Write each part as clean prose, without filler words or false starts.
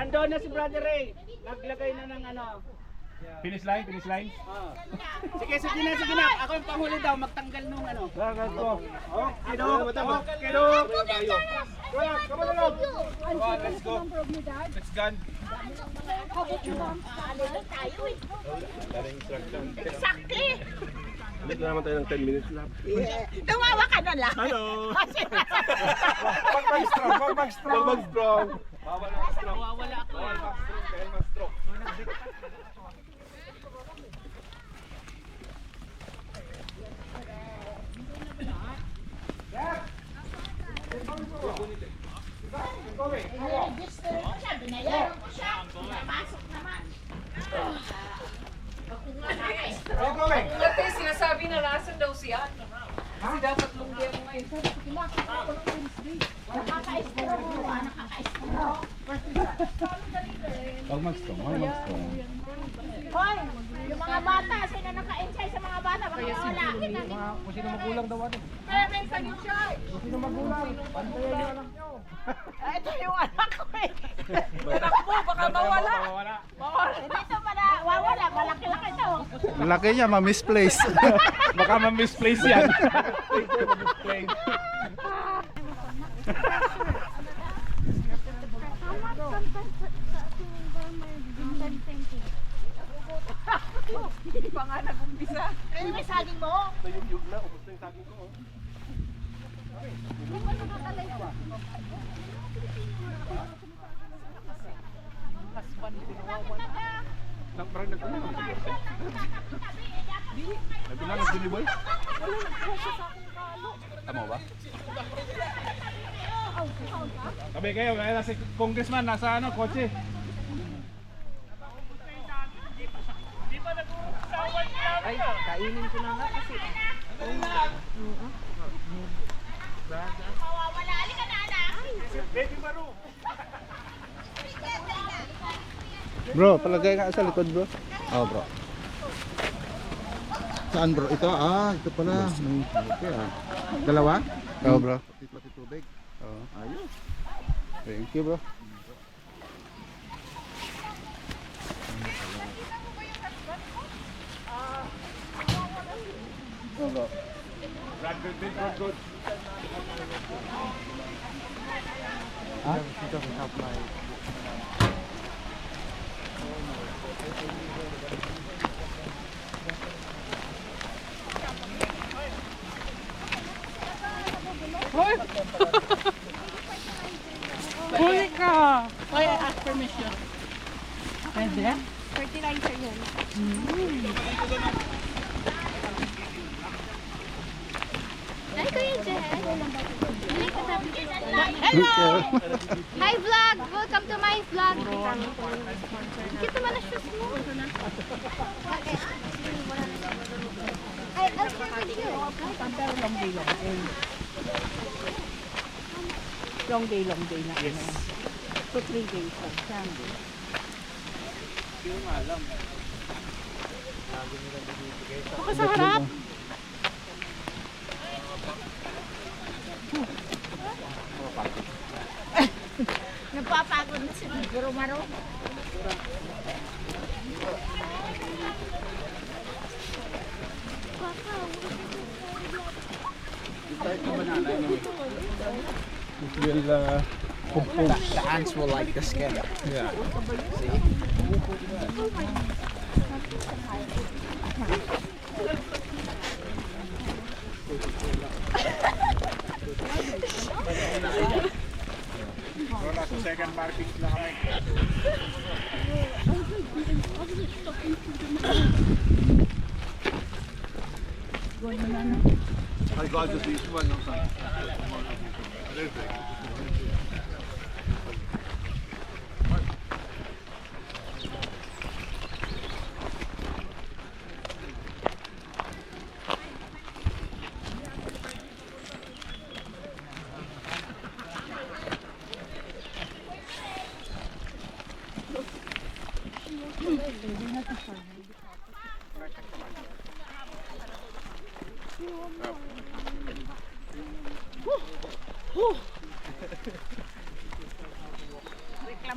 Nandoon na si Brother Ray. Naglagay na ng ano. Finish line, finish line. Sige, sige na, sige na. Ako yung panghuli daw, magtanggal nung ano. Lagat ko. Oh, kidok, kidok. Come on, along. Let's go. Let's gun. Exactly. Ulit na naman tayo ng 10 minutes lang. Tumawa ka na lang. Hello! Pag-strong, pag-strong. Mag-strong! Wala ako. Dahil mag-stroke. Register ko siya, binayaran ko siya. Pinapasok naman. Kasi sinasabi na lason daw siya. Kasi dapat lunggi mo ngayon. Nakaka-estro mo, nakaka-estro. Pag mag-strong, mag-strong. Hoy, yung mga bata, sino naka-enjoy sa mga bata? Baka mawala. Kung sino magulang daw ano. Meron sa enjoy. Kung sino magulang, pantayan yung anak nyo. Ito yung anak ko eh. Takbo, baka mawala. Hindi ito pala, wawala. Malaki-laki ito. Malaki niya, ma-misplace. Baka ma-misplace yan. Misplace. Hindi pa nga nag-umpisa. Ano may saging mo? Nayugyug na, ubos na yung saging ko. Parang nagkulang. Nagkulang, nagdeliboy. Tama ba? Sabi kayo, kaya si congressman nasa ano, kotse. Ay, kainin ko na nga kasi. Mawawala. Halika na, anak. Baby Maru. Bro, palagay ka sa likod, bro. Oh, bro. Saan, bro? Ito, ito pala. May okay, Dalawa? Oh, bro. Pati tubig. Oh, ayos. Thank you, bro. Good. Huli ka! Hoy, I ask permission. Pwede? 39 sir yun. Hi, Kuya Jen. Hello! Hi, vlog! Welcome to my vlog. Kita mo na shoes mo. I'll share with you. Long day na. Yes. 2-3 days. Sunday. Ako sa harap. Nagpapagod na si Guru Maro. It will compose. The ants will like the skin. Yeah. Wala sa second parking na kami. I got just this one. No, son.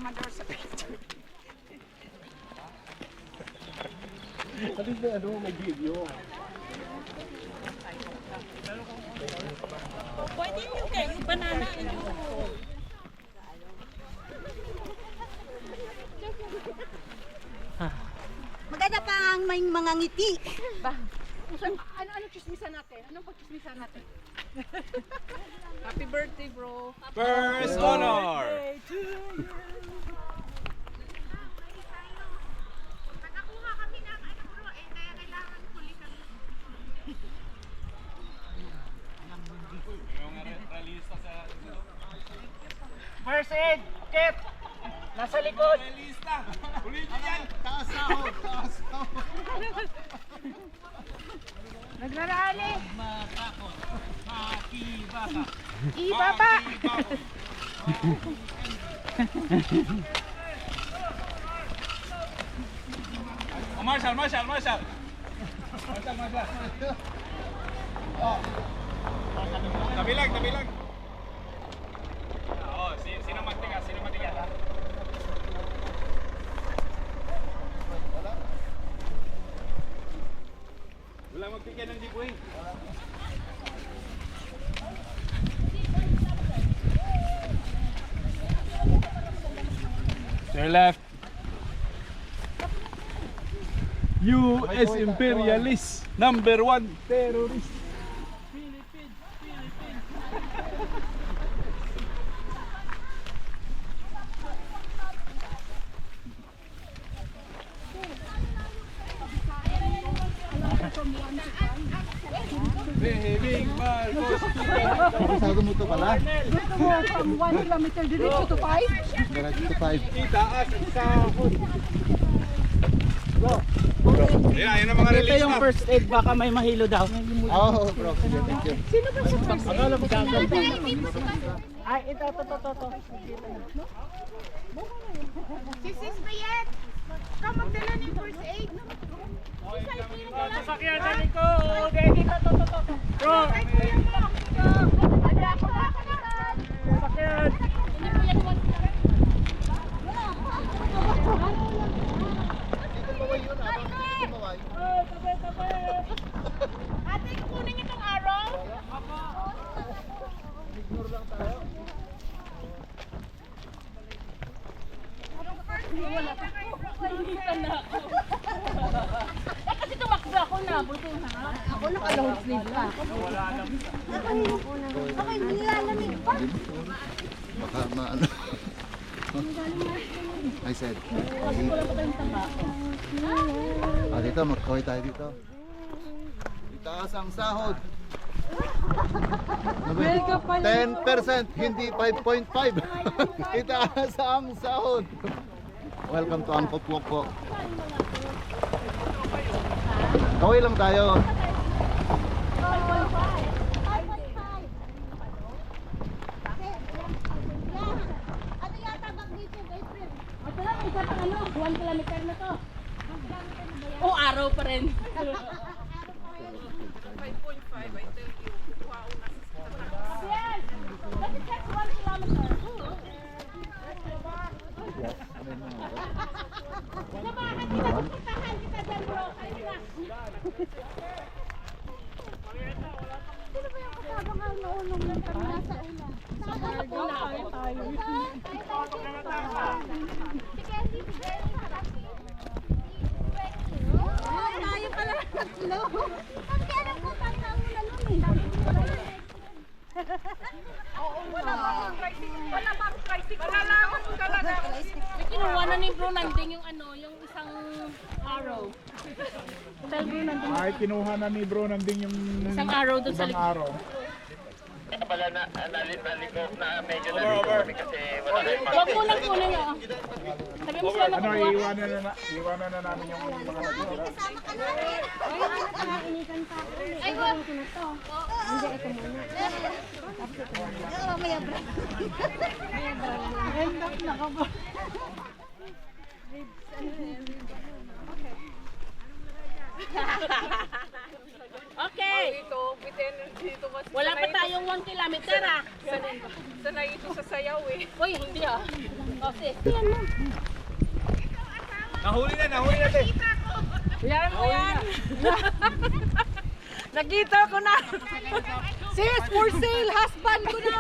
Amador sa picture. At least may ano, may video. Pwede yung kayo, yung banana. Maganda pa ang may mga ngiti. Ano chismisan natin? Anong pagchismisan natin? Happy birthday, bro. First honor! Nakakuha kami ng ano bro, kaya kailangan huli kami. Yung realista sa... First aid, Kit! Nasa likod! Realista! Huli niyo yan! Nagrarali! Ibaba! Oh, Marshall! Marshall! Marshall! Tabi lang! Tabi lang! Oo, sino magtigas? Sino magtigas? Wala magpigyan ng giveaway. To your left. US imperialist, number 1 terrorist. Big Marcos. Masyado mo ito pala. From 1 kilometer diretso to 5. Diretso to 5. Itaas ang sahod. Ayan, ayun ang mga Ito release yung na. first aid, baka may mahilo daw. Oo, bro. Sige, thank you. Akala mo gagawin. Ay, ito. Si Sis Bayet! Ikaw magdala ng first aid. Sasakyan sa likod. Bro, sasakyan. Ate, kukunin niyo itong araw? Kasi tumakbo ako na, buto na. Ako naka-long sleeve pa. Ako hindi lalamig pa. Baka maano. I said. Ah, dito, mag-koy tayo dito. Itaas ang sahod. 10%, hindi 5.5. Itaas ang sahod. Welcome to Angkop Woko. Kaway lang tayo. Ano yata bag dito, guys? Ito lang, isa pang ano, 1 kilometer na to. O, araw pa rin. 5.5, I tell you. Wow, Yes! But it takes 1 kilometer. Samahan kita, puntahan kita dyan bro. Halika. Sino ba yung kasabang ang naulong ng kami nasa una? Si Candy, si Jenny, si Rocky. Tayo pala tatlo. Kasi alam ko, tatang una nun eh. Wala bang tricycle? Malalaman mo talaga. May kinuha na ni bro nanding yung ano, yung isang arrow. Tell bro nanding Ay, kinuha na ni bro nanding yung isang arrow doon sa ibang likod. araw. Huwag mo lang kunin oh. Sabi mo sila Ano, nakukuha. iwanan na namin yung mga nagtira. Kasama ka na rin. Ay, wag ko na to. Hindi, ito muna. Oo, maya bro. End up na ka ba? Okay. Dito, with energy dito kasi. Wala pa tayong 1 kilometer ah. Sanay ito sa sayaw eh. Uy, hindi ah. Kasi. Nahuli na, te. Yan mo yan. Nakita ko na. Sis, for sale, husband ko na.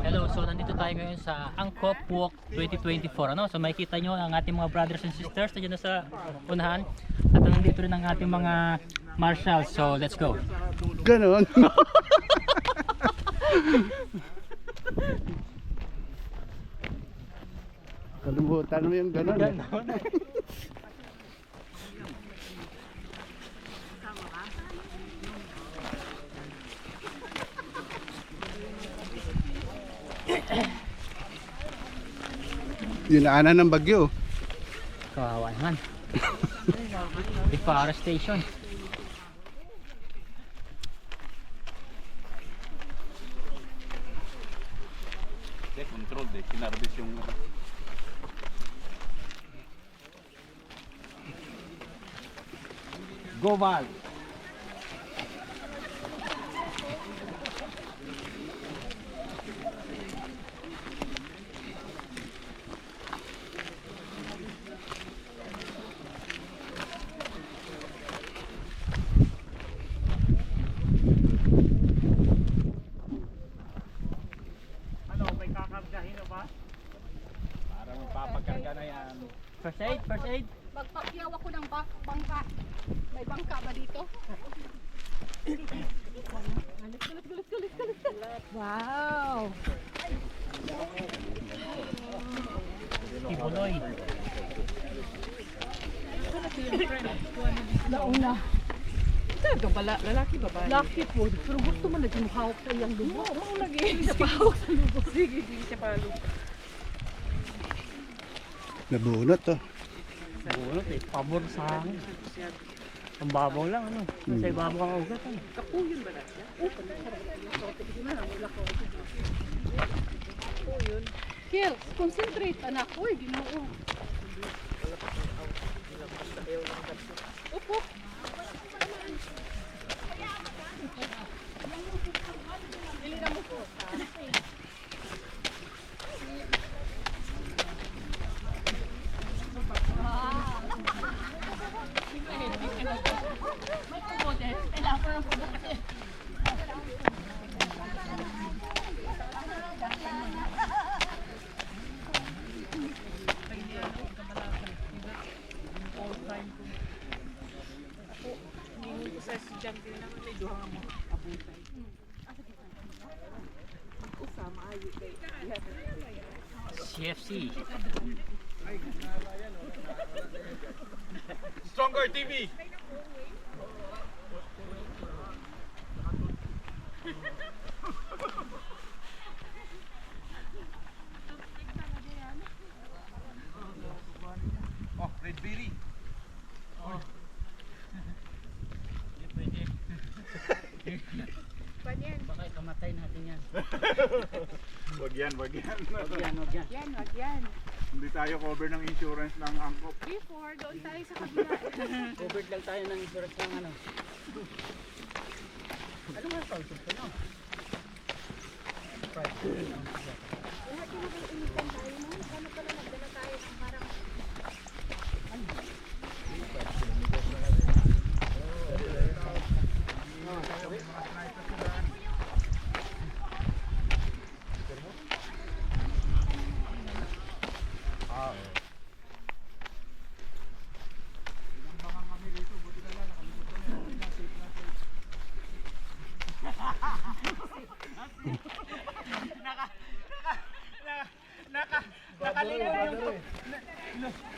Hello, so nandito tayo ngayon sa Angkop Walk 2024. Ano? So makikita nyo ang ating mga brothers and sisters na dyan na sa unahan. At nandito rin ang ating mga marshals. So let's go. Ganon. Kalimutan mo yung ganon. Dinaanan ng bagyo. Kawawa naman. Deforestation. Control de, kinarbis yung... Goval. Para magpapakarga na yan. First aid, first aid. Magpakyaw ako ng bangka. May bangka ba dito? Galit. Wow. Tibuloy. Nauna. Ito ba, lalaki ba ba? Lalaki po. Pero gusto mo naging hawak sa iyang lumo. Oo, naging siya pa hawak sa lumo. Sige, siya pa lumo. Nabunot to. Bunot eh, pabor sa hangin. Ang babaw lang ano. Sa ibabaw ang ugat. Ano? Kapuyon ba natin? Kills, concentrate anak. Uy, ginoo. Upo. Dili na mo po. CFC. Stronger TV. Oh, red berry. Baka ikamatay natin yan. Wag yan. Wag yan. Yan. Hindi tayo cover ng insurance ng angkop. Before, doon tayo sa kabila. Covered lang tayo ng insurance ng ano. Ano nga ito? Ito no?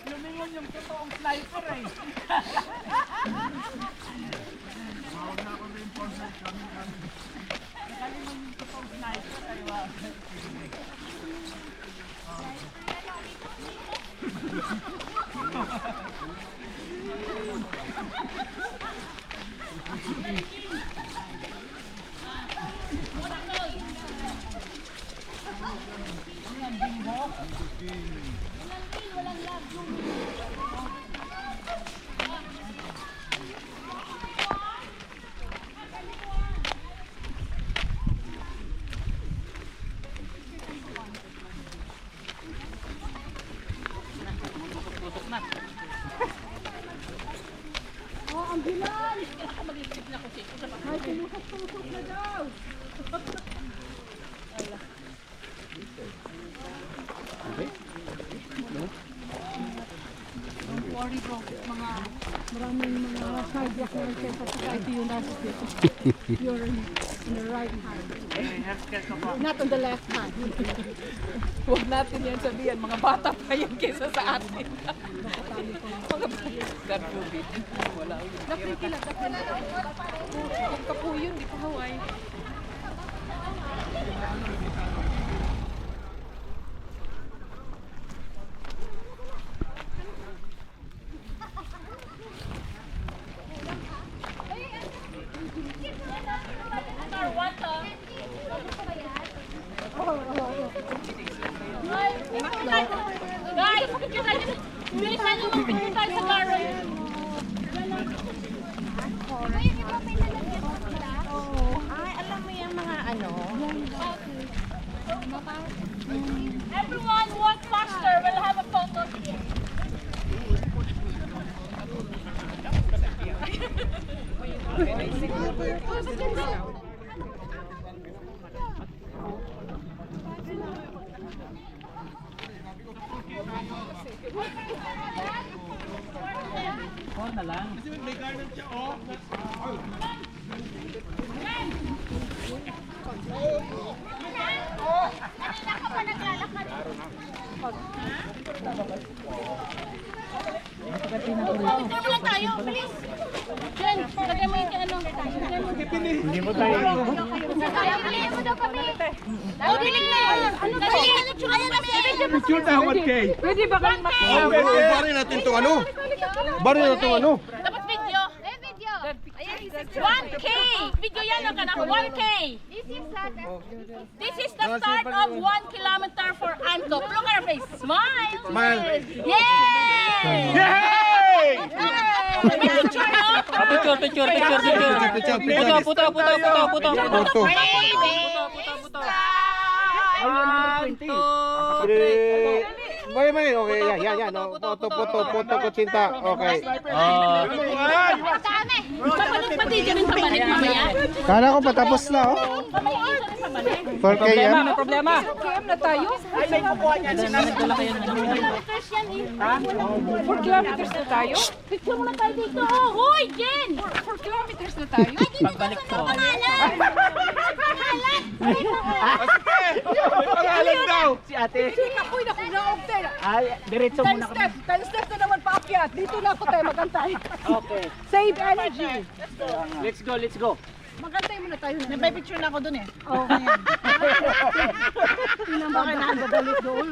Lumingon yung totoong sniper eh. Nakalingon yung totoong sniper ay wow. Maraming mga sidewalk na nagkesa sa kahit yung nasa dito. You're in the right hand. Not on the left hand. Huwag natin yan sabihan, mga bata pa yan kesa sa atin. God forbid. Wala. Naprikilat. Kung kapuyon, di pa Hawaii. Guys, bilisan nyo magpunta tayo sa Garo. Ay, alam mo yung mga ano? Everyone walk faster. We'll have a photo here. Or na lang. Picture lang tayo, please. Jen, lagay mo yung ano. Hindi mo tayo. Piliin mo daw kami. Bilig na. Ano ba? Ayan kami. Picture na 1K. Pwede ba kayong Bari natin itong ano. Bari natin itong ano. Dapat video. Video. 1K. Video yan ang kanang 1K. This is the start of 1 kilometer for Antop. Look at her face. Smile. Smile. Yay! Yay! May picture, no? Picture. Puto. Photo. May. Okay, yan. Photo ko cinta. Okay. Dami. Mapanood pa din dyan sa balik mamaya. Kala ko patapos na, oh. 4K yan. May problema. KM na tayo? Nagdala kayo ng ano. 4 kilometers na tayo? Picture muna tayo dito. Oh, hoy, Jen! 4 kilometers na tayo? Pagbalik ko. Pangalan daw. Ako'y nakunaog tayo. Ay, diretso 10 steps. 10 steps na naman paakyat. Dito na ako tayo magantay. Okay. Save energy. Let's go. Magantay muna tayo. May picture na ako dun eh. Okay. Okay na, dadalik doon.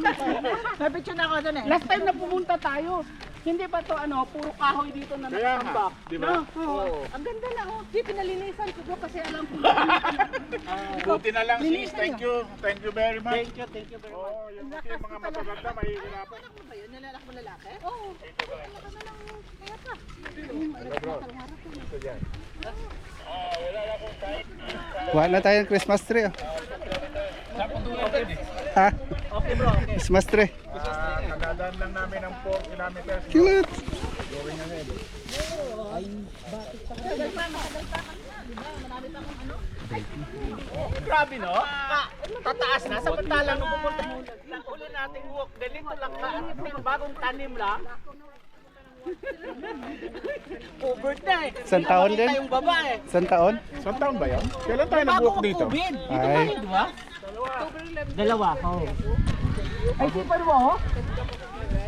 May picture na ako dun eh. Last time na pumunta tayo, hindi ba to ano, puro kahoy dito na nakatambak? Di ba? Ang ganda na, oh. Di, pinalinisan ko doon kasi alam ko. Buti na lang sis. Thank you. Thank you very much. Thank you very much. Oh, yung kasi mga mataganda mahihirapan. Ano ba yun? Nilalak mo lalaki? Oo. Kuha na tayo ng Christmas tree, oh. Ha? Okay bro, okay. Christmas tree. Kadadaan lang namin ng 4 kilometers. Cute. Grabe no? Tataas na, samantalang nung pupunta lang uli nating walk, ganito lang ka, bagong tanim lang. Covered na eh. Isang taon din? Tayong baba eh. Isang taon? Saan taon ba yun? Kailan tayo nag-walk dito? COVID. Ay. Di ba? Dalawa. Oh. Ay, di pa mo?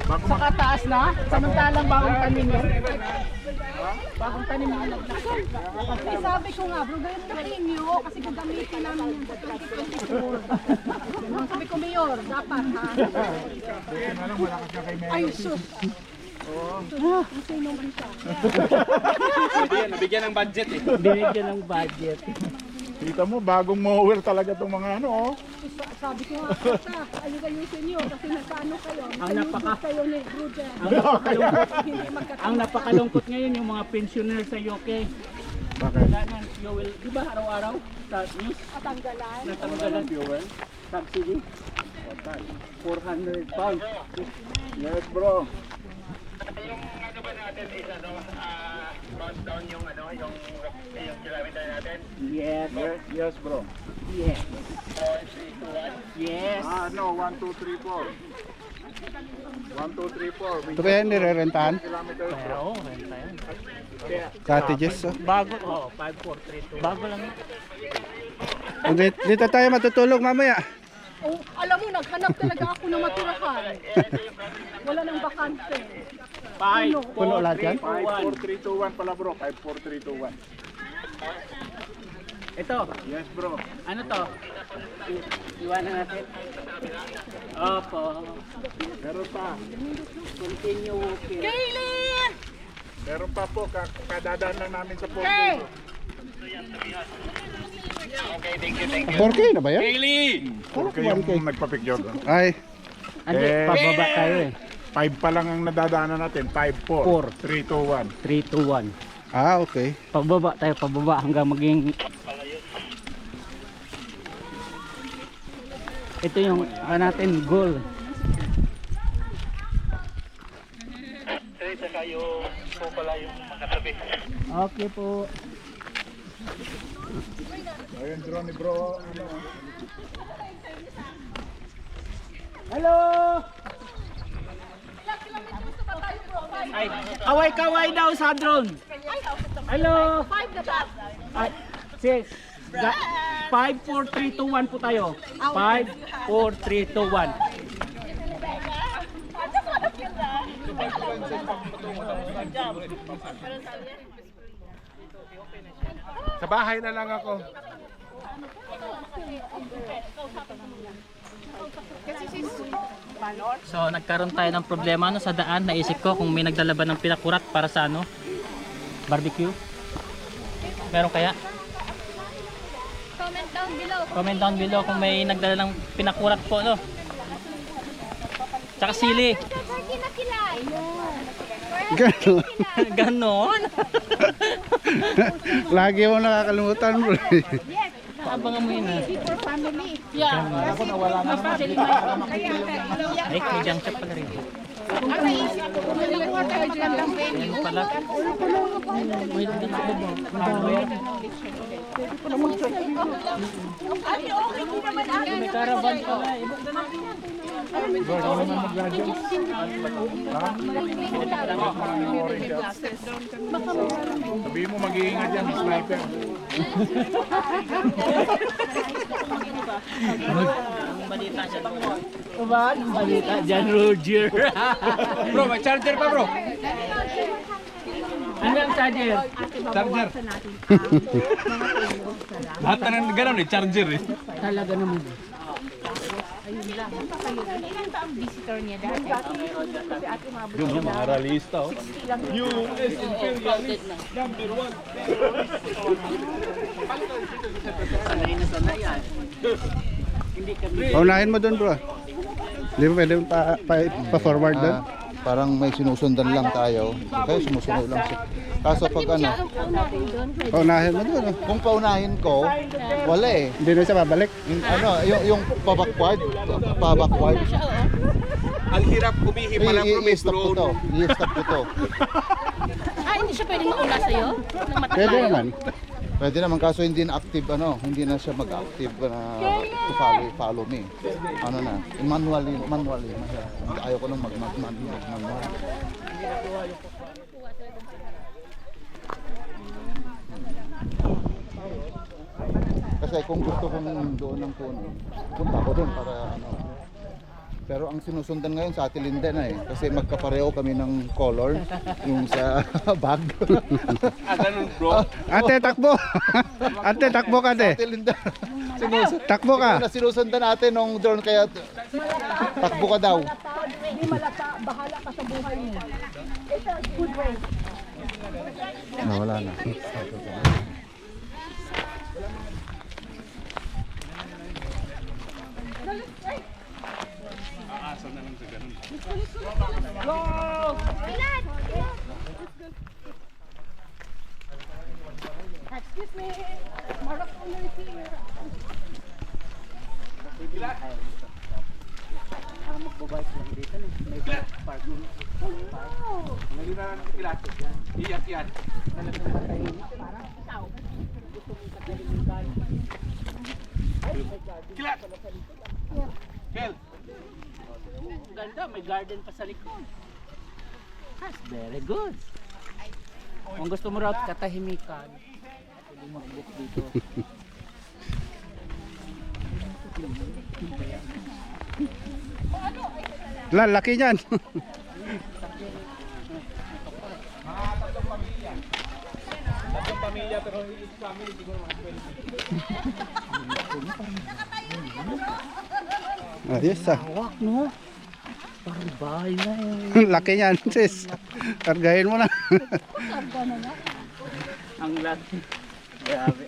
Sa kataas na, samantalang bagong tanim yun. Bagong tanim na Eh, sabi ko nga, bro, ganyan na inyo kasi gagamitin namin yung 2024. Sabi ko, Mayor, dapat ha. Ay, sus. Nabigyan ng budget eh. Binigyan ng budget. Kita mo, bagong mower talaga itong mga ano oh. Sabi ko nga, kata, ayusin nyo kasi nagkaano kayo. Ayusin kayo ni Brujen. Hindi magkataon. Ang napakalungkot ngayon yung mga pensioner sa UK. Bakit? Wala nang fuel. Di ba araw-araw sa news? Katanggalan. Natanggalan fuel. Subsidy. 400 pounds. Yes bro. Yung ano ba natin is ano, countdown yung ano, yung kilometer natin. Yes. Yes bro. Yes. 4, 3, 2, 1. Yes. No, 1, 2, 3, 4. 1, 2, 3, 4. Ito ba yan, nire-rentahan? Kilometers. Oo, renta yan. Cottages, oh. Bago, 5432. Bago lang yun. Dito tayo matutulog mamaya. Oh, alam mo, naghanap talaga ako ng matirahan. Wala nang bakante. Puno lahat yan? 5, 4, 3, 2, 1 pala bro. 5, 4, 3, 2, 1. Ito, Yes bro. ano to? Iwanan natin. Opo. Meron pa. Continue walking. Kaylin! Meron pa po. Kadadaan lang namin sa post. Hey! 4K na ba yan? Okay yung nagpa-picture. Ay, Andi, pababa tayo eh. 5 pa lang ang nadadaanan natin. 5, 4, 3, 2, 1. 3, 2, 1. okay. Pababa tayo, pababa hanggang maging... Ito yung natin goal. Saka yung pala yung makatabi. Okay po. Ayun drone ni bro. Hello! Ay, kaway-kaway daw sa drone. Hello! 5 na ba? Ay, sis. 5, 4, 3, 2, 1 po tayo. 5, 4, 3, 2, 1. Sa bahay na lang ako. So nagkaroon tayo ng problema sa daan. Naisip ko kung may nagdala ba ng pinakurat para sa barbecue. Meron kaya? Comment down below. Comment down below kung may nagdala ng pinakurat po, no? Tsaka sili. Turkey na kilay. Ganon. Ganon. Lagi mo nakakalimutan, bro. Abangan mo yun, ha? For family. Ay, may junk shop pala rin. Ayan pala. Wait, dito ba? May caravan pala. Sabihin mo mag-iingat yan, sniper. Ang balita siya. Uban, balita dyan, Roger. Bro, may charger pa bro. Ano yung charger? Charger. Lahat na nang gano'n eh, charger eh. Talaga naman. Yun no, mga realista oh. US Imperialist number 1. Sanay na sanay yan. Hindi kami. Paunahin mo doon, bro. Hindi mo pwede pa-forward doon? Parang may sinusundan lang tayo. Kaya sumusunod lang siya. Kaso pag ano, Paunahin mo doon. kung paunahin ko, wala eh. Hindi na siya babalik. Yung pa-backward, Ang hirap umihi pala bro, may i-stop ko drone. to. I-stop ko to. Hindi siya pwedeng mauna sa'yo? Pwede naman. Pwede naman kaso hindi na active hindi na siya mag-active na to follow me. Ano na, manually. Ayaw ko nang mag-manual. Kasi kung gusto kong doon ng puno, punta ako doon para ano. Pero ang sinusundan ngayon sa Ate Linda na eh. Kasi magkapareho kami ng color. Yung sa bag. Ganun bro. Ate, takbo! Ate, takbo ka, ate. Ate Linda. Takbo ka. Sinusundan natin nung drone kaya takbo ka daw. Hindi malata, bahala ka sa buhay mo. It's a good way. Nawala na. Excuse me. Marap ko na ito. Magbabike lang dito. May parking. Iyak yan. Kilat! Kel! Ganda, may garden pa sa likod. That's very good. Kung gusto mo raw katahimikan, pwede mag-book dito. Laki niyan. Tatlong pamilya pero each family siguro mga 20. Ayos ah. Hawak no? Parang bahay na yun. Laki niyan, sis. Kargahin mo na. Ang laki. Grabe.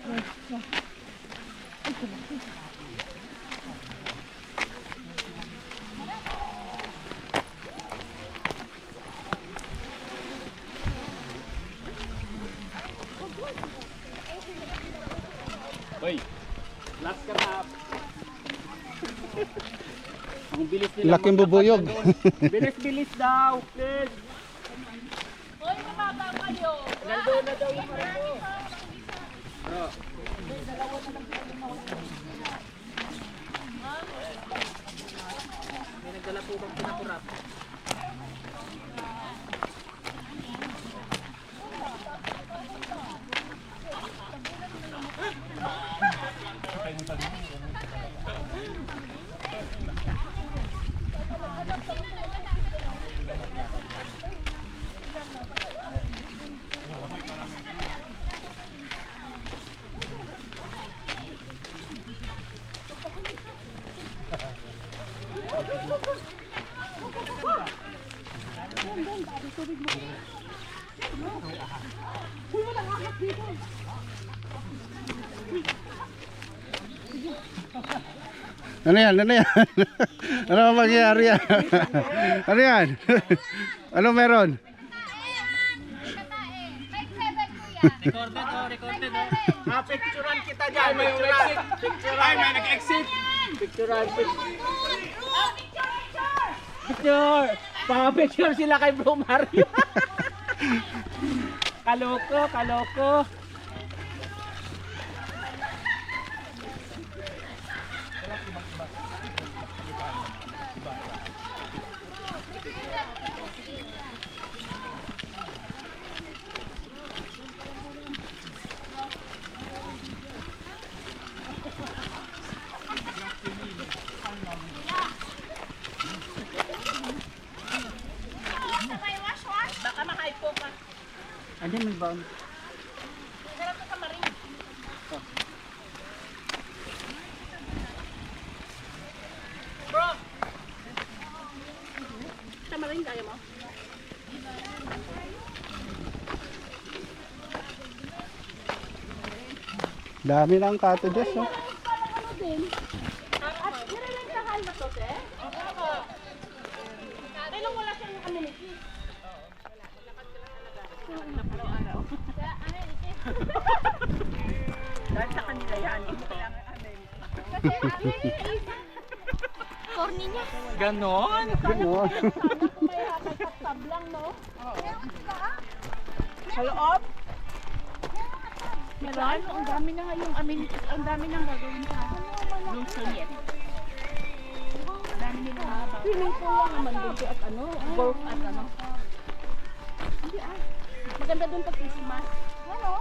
Hoy, Last ka na. Ang bilis nila. Laking bubuyog. Bilis-bilis daw. Please. Hoy, mababa kayo. Nandun na daw yung parang. May nagdala po bang pinakurap? Ano yan? Ano yan? Ano ang mangyayari yan? Ano yan? Ano meron? Recorded oh, recorded oh. Picturean kita dyan. Picturean. may nag-exit. Picturean. Picture. Paka-picture sila kay Bro Mario. Kaloko, kaloko. Baka maka-hypo ka. Andiyan may baon. Sarap ka marin. Bro! Tamarin kaya mo? Dami ng cottages, oh. Ano din? At nirelentahan ba to, te? Oo. Pero wala siyang amenities. Araw-araw. Dahil sa kanila yan, hindi kailangan amenities. Corny niya. Ganon? Ganon. Sana kung may hatag lang, no? Sa loob? Meron? Ang dami na nga yung amenities. Ang dami nang gagawin sa Lucian. Ang dami nila mga Swimming pool lang naman dito at ano, golf at ano. Hindi maganda doon pag Christmas. Ano?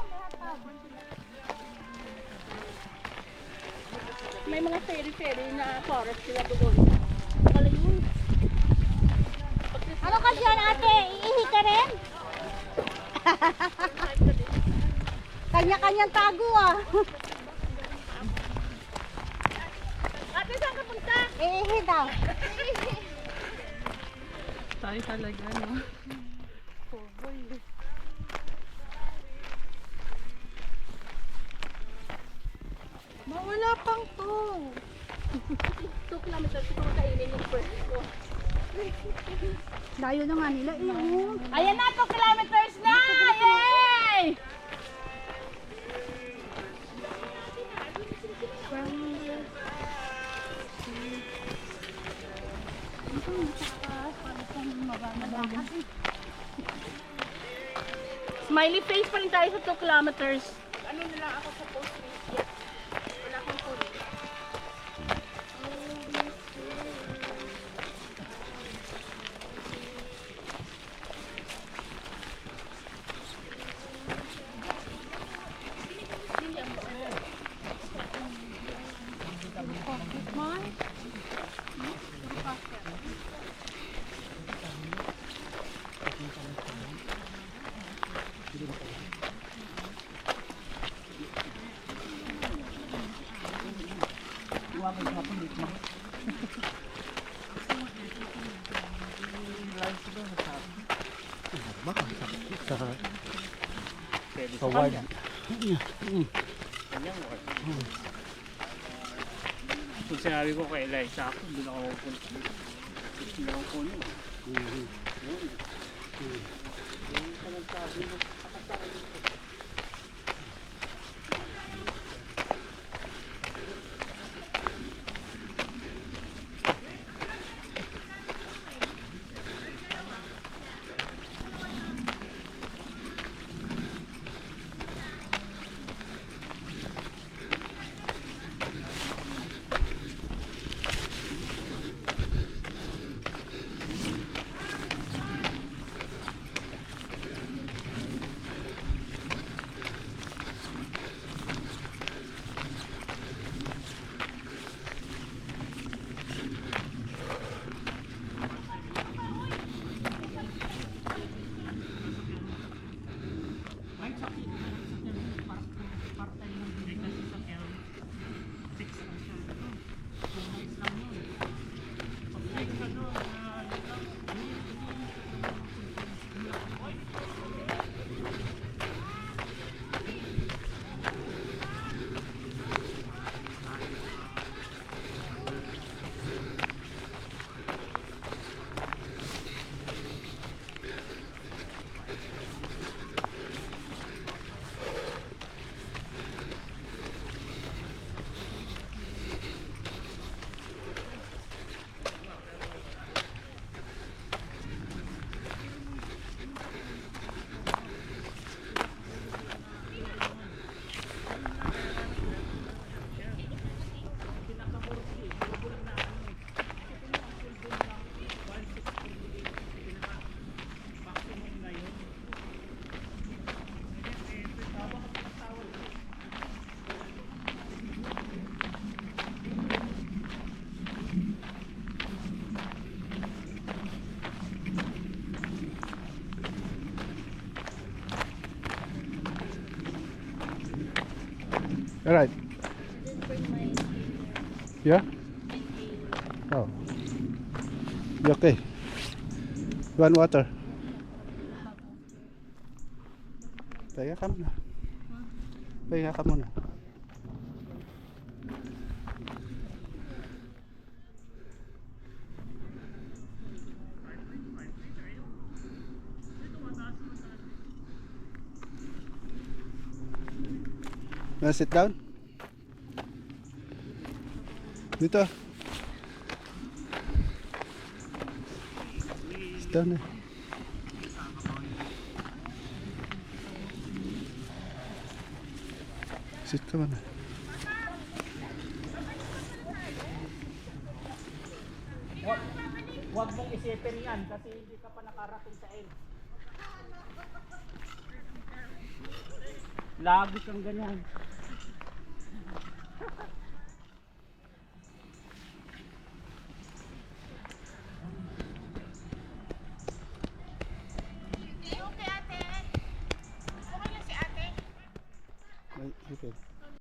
May mga fairy-fairy na forest sila doon. Kala yun. Ano kasi yan ate? Iihi ka rin? Kanya-kanyang tago ah. Ate, saan ka punta? Iihi daw. tayo talaga, no? Mawala pang to. 2 kilometers kung kainin yung first ko. Layo na nga nila. Ayan na, 2 kilometers na! Yay! Smiley face pa rin tayo sa 2 kilometers. Ano na lang ako sa post list? Wala akong post. Sa wide. Kung sinabi ko kay Eliza, ako doon ako pupunta. Gusto na akong kunin. All right. Yeah? Oh. You okay? You want water? Pahinga ka muna. Pahinga ka muna. Wanna sit down? Dito. Sit down there. Sit ka muna. Huwag mong isipin yan kasi hindi ka pa nakarating sa end. Lagi kang ganyan.